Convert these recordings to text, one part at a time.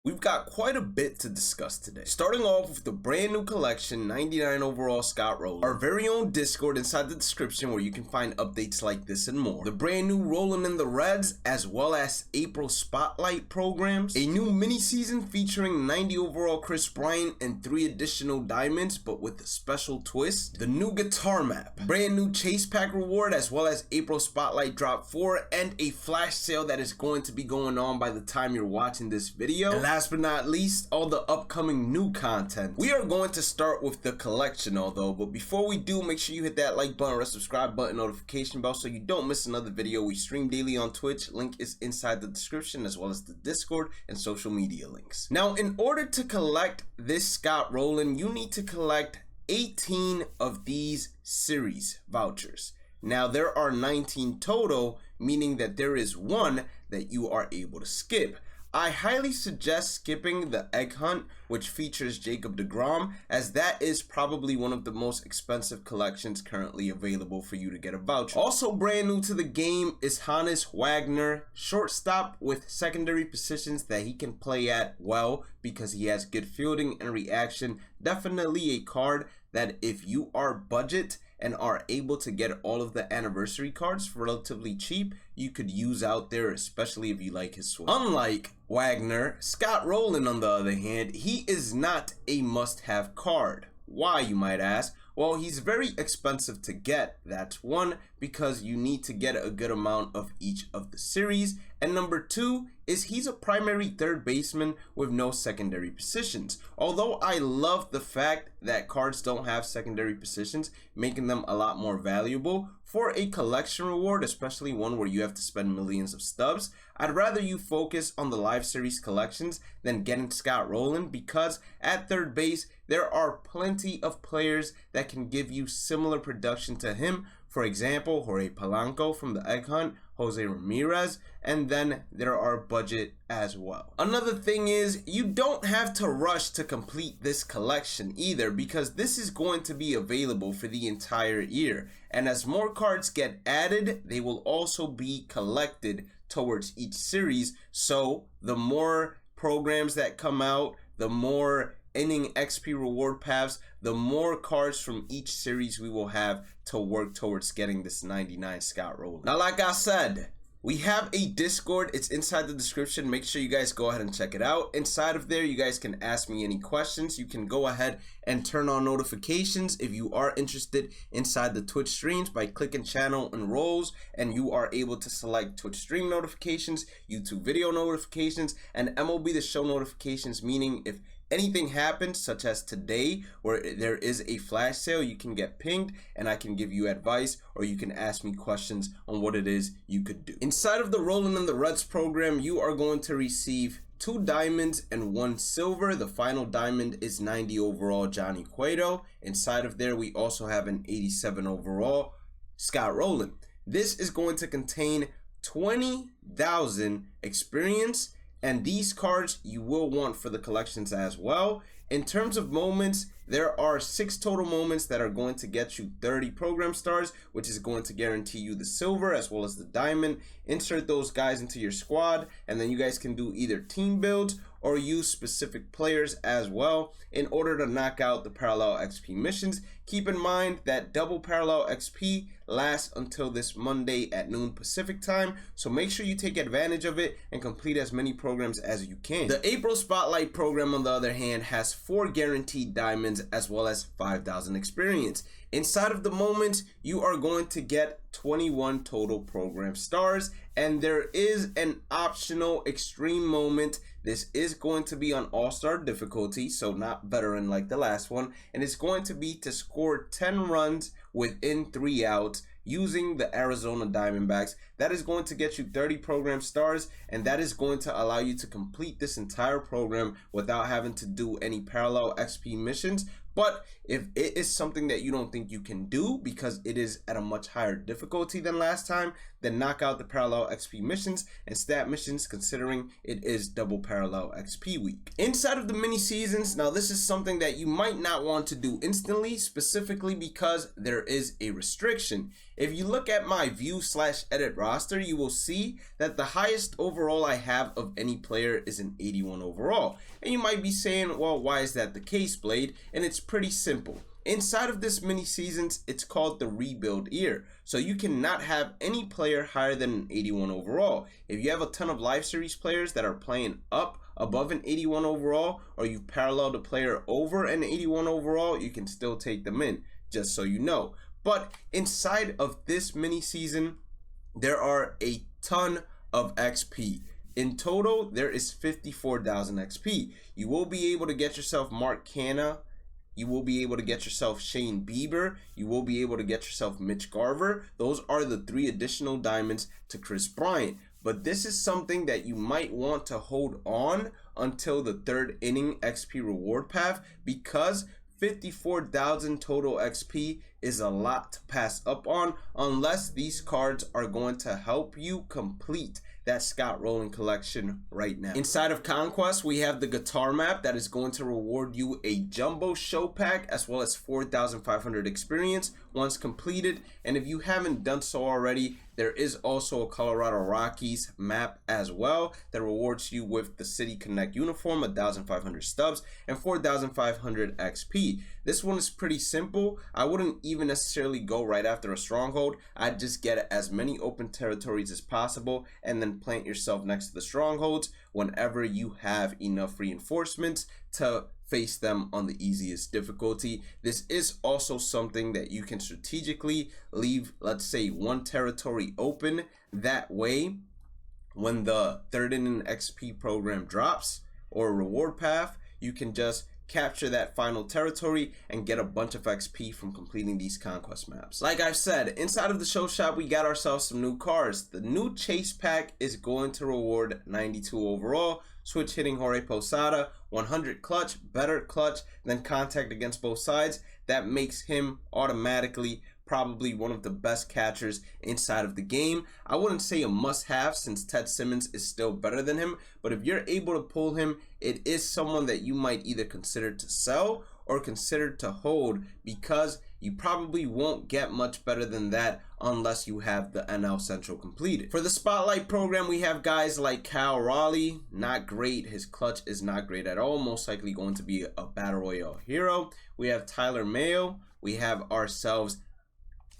We've got quite a bit to discuss today. Starting off with the brand new collection, 99 overall Scott Rolen, our very own Discord inside the description where you can find updates like this and more. The brand new Rolen in the Reds, as well as April Spotlight programs. A new mini season featuring 90 overall Chris Bryant and 3 additional diamonds, but with a special twist. The new guitar map. Brand new chase pack reward, as well as April Spotlight drop 4 and a flash sale that is going to be going on by the time you're watching this video. And last but not least, all the upcoming new content. We are going to start with the collection though, but before we do, make sure you hit that like button or subscribe button, notification bell so you don't miss another video. We stream daily on Twitch. Link is inside the description, as well as the Discord and social media links. Now, in order to collect this Scott Rolen, you need to collect 18 of these series vouchers. Now, there are 19 total, meaning that there is one that you are able to skip. I highly suggest skipping the egg hunt, which features Jacob deGrom, as that is probably one of the most expensive collections currently available for you to get a voucher. Also brand new to the game is Hannes Wagner, shortstop with secondary positions that he can play at well because he has good fielding and reaction. Definitely a card that if you are budget and are able to get all of the anniversary cards for relatively cheap, you could use out there, especially if you like his swing. Unlike Wagner, Scott Rolen, on the other hand, he is not a must-have card. Why, you might ask? Well, he's very expensive to get. That's one, because you need to get a good amount of each of the series. And number two is he's a primary third baseman with no secondary positions. Although I love the fact that cards don't have secondary positions, making them a lot more valuable for a collection reward, especially one where you have to spend millions of stubs. I'd rather you focus on the live series collections than getting Scott Rolen, because at third base, there are plenty of players that can give you similar production to him. For example, Jorge Polanco from the Egg Hunt, Jose Ramirez, and then there are budget as well. Another thing is, you don't have to rush to complete this collection either, because this is going to be available for the entire year. And as more cards get added, they will also be collected towards each series. So the more programs that come out, the more inning XP reward paths, the more cards from each series we will have to work towards getting this 99 Scott Rolen. Now, like I said, we have a Discord. It's inside the description. Make sure you guys go ahead and check it out. Inside of there, you guys can ask me any questions. You can go ahead and turn on notifications if you are interested inside the Twitch streams by clicking channel and roles, and you are able to select Twitch stream notifications, YouTube video notifications, and MLB The Show notifications, meaning if anything happens, such as today, where there is a flash sale, you can get pinged and I can give you advice, or you can ask me questions on what it is you could do. Inside of the Rolen in the Reds program, you are going to receive 2 diamonds and 1 silver. The final diamond is 90 overall Johnny Cueto. Inside of there, we also have an 87 overall Scott Rolen. This is going to contain 20,000 experience, and these cards you will want for the collections as well. In terms of moments, there are 6 total moments that are going to get you 30 program stars, which is going to guarantee you the silver as well as the diamond. Insert those guys into your squad, and then you guys can do either team builds or use specific players as well in order to knock out the parallel XP missions. Keep in mind that double parallel XP lasts until this Monday at noon Pacific time, so make sure you take advantage of it and complete as many programs as you can. The April Spotlight program, on the other hand, has 4 guaranteed diamonds as well as 5,000 experience. Inside of the moments, you are going to get 21 total program stars, and there is an optional extreme moment. This is going to be on all-star difficulty, so not veteran like the last one, and it's going to be to score 10 runs within 3 outs using the Arizona Diamondbacks. That is going to get you 30 program stars, and that is going to allow you to complete this entire program without having to do any parallel XP missions. But if it is something that you don't think you can do because it is at a much higher difficulty than last time, then knock out the parallel XP missions and stat missions, considering it is double parallel XP week. Inside of the mini seasons, now this is something that you might not want to do instantly, specifically because there is a restriction. If you look at my view/edit roster, you will see that the highest overall I have of any player is an 81 overall. And you might be saying, well, why is that the case, Blade? And it's pretty simple. Inside of this mini seasons, it's called the rebuild year. So you cannot have any player higher than an 81 overall. If you have a ton of live series players that are playing up above an 81 overall, or you've paralleled a player over an 81 overall, you can still take them in, just so you know. But inside of this mini season, there are a ton of XP. In total, there is 54,000 XP. You will be able to get yourself Mark Canna. You will be able to get yourself Shane Bieber. You will be able to get yourself Mitch Garver. Those are the 3 additional diamonds to Chris Bryant. But this is something that you might want to hold on until the 3rd inning XP reward path, because 54,000 total XP is a lot to pass up on unless these cards are going to help you complete that Scott Rolen collection right now. Inside of Conquest, we have the guitar map that is going to reward you a jumbo show pack as well as 4,500 experience once completed. And if you haven't done so already, there is also a Colorado Rockies map as well that rewards you with the City Connect uniform, 1,500 stubs, and 4,500 XP. This one is pretty simple. I wouldn't even necessarily go right after a stronghold. I'd just get as many open territories as possible and then plant yourself next to the strongholds whenever you have enough reinforcements to face them on the easiest difficulty. This is also something that you can strategically leave, let's say, one territory open. That way, when the 3rd inning XP program drops or reward path, you can just capture that final territory and get a bunch of XP from completing these conquest maps. Like I've said, inside of the show shop, we got ourselves some new cards. The new chase pack is going to reward 92 overall, switch hitting Jorge Posada, 100 clutch, better clutch than contact against both sides. That makes him automatically probably one of the best catchers inside of the game. I wouldn't say a must-have since Ted Simmons is still better than him, but if you're able to pull him, it is someone that you might either consider to sell or consider to hold, because you probably won't get much better than that unless you have the NL Central completed. For the Spotlight program, we have guys like Cal Raleigh, not great. His clutch is not great at all, most likely going to be a Battle Royale hero. We have Tyler Mayo. We have ourselves,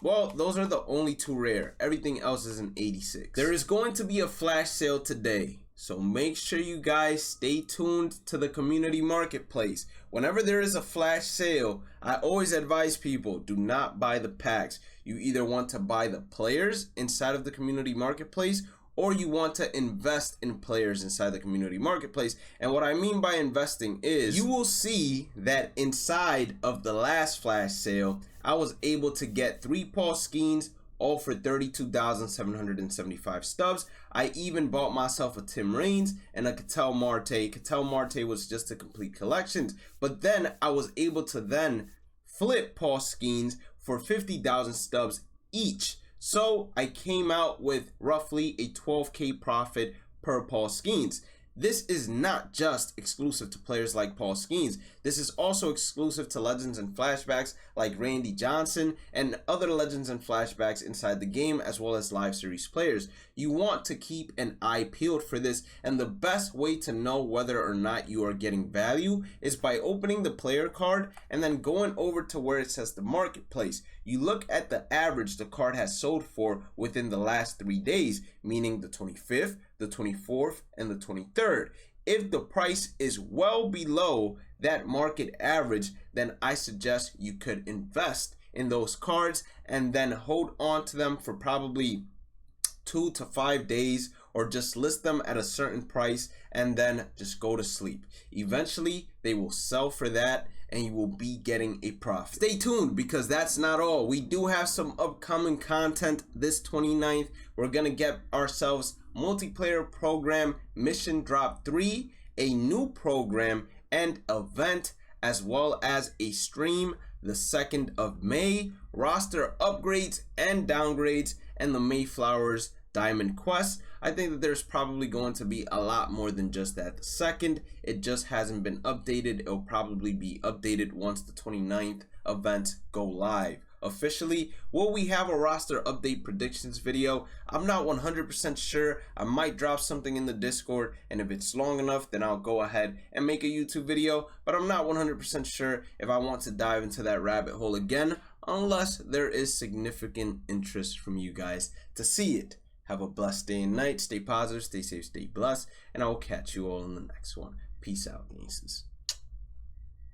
well, those are the only 2 rare. Everything else is an 86. There is going to be a flash sale today, so make sure you guys stay tuned to the community marketplace. Whenever there is a flash sale, I always advise people, do not buy the packs. You either want to buy the players inside of the community marketplace, or you want to invest in players inside the community marketplace. And what I mean by investing is, you will see that inside of the last flash sale, I was able to get 3 Paul Skeens, all for 32,775 stubs. I even bought myself a Tim Raines and a Ketel Marte. Ketel Marte was just to complete collections, but then I was able to then flip Paul Skeens for 50,000 stubs each. So I came out with roughly a 12K profit per Paul Skeens. This is not just exclusive to players like Paul Skeens. This is also exclusive to Legends and Flashbacks like Randy Johnson and other Legends and Flashbacks inside the game, as well as live series players. You want to keep an eye peeled for this, and the best way to know whether or not you are getting value is by opening the player card and then going over to where it says the marketplace. You look at the average the card has sold for within the last 3 days, meaning the 25th, the 24th, and the 23rd. If the price is well below that market average, then I suggest you could invest in those cards and then hold on to them for probably 2 to 5 days, or just list them at a certain price and then just go to sleep. Eventually, they will sell for that and you will be getting a profit. Stay tuned, because that's not all. We do have some upcoming content this 29th. We're gonna get ourselves multiplayer program mission drop 3, a new program and event as well as a stream the 2nd of May, roster upgrades and downgrades, and the Mayflower's Diamond Quest. I think that there's probably going to be a lot more than just that. The 2nd, it just hasn't been updated. It'll probably be updated once the 29th events go live. Officially, will we have a roster update predictions video? I'm not 100% sure. I might drop something in the Discord, and if it's long enough, then I'll go ahead and make a YouTube video, but I'm not 100% sure if I want to dive into that rabbit hole again, unless there is significant interest from you guys to see it. Have a blessed day and night. Stay positive, stay safe, stay blessed, and I will catch you all in the next one. Peace out, nieces.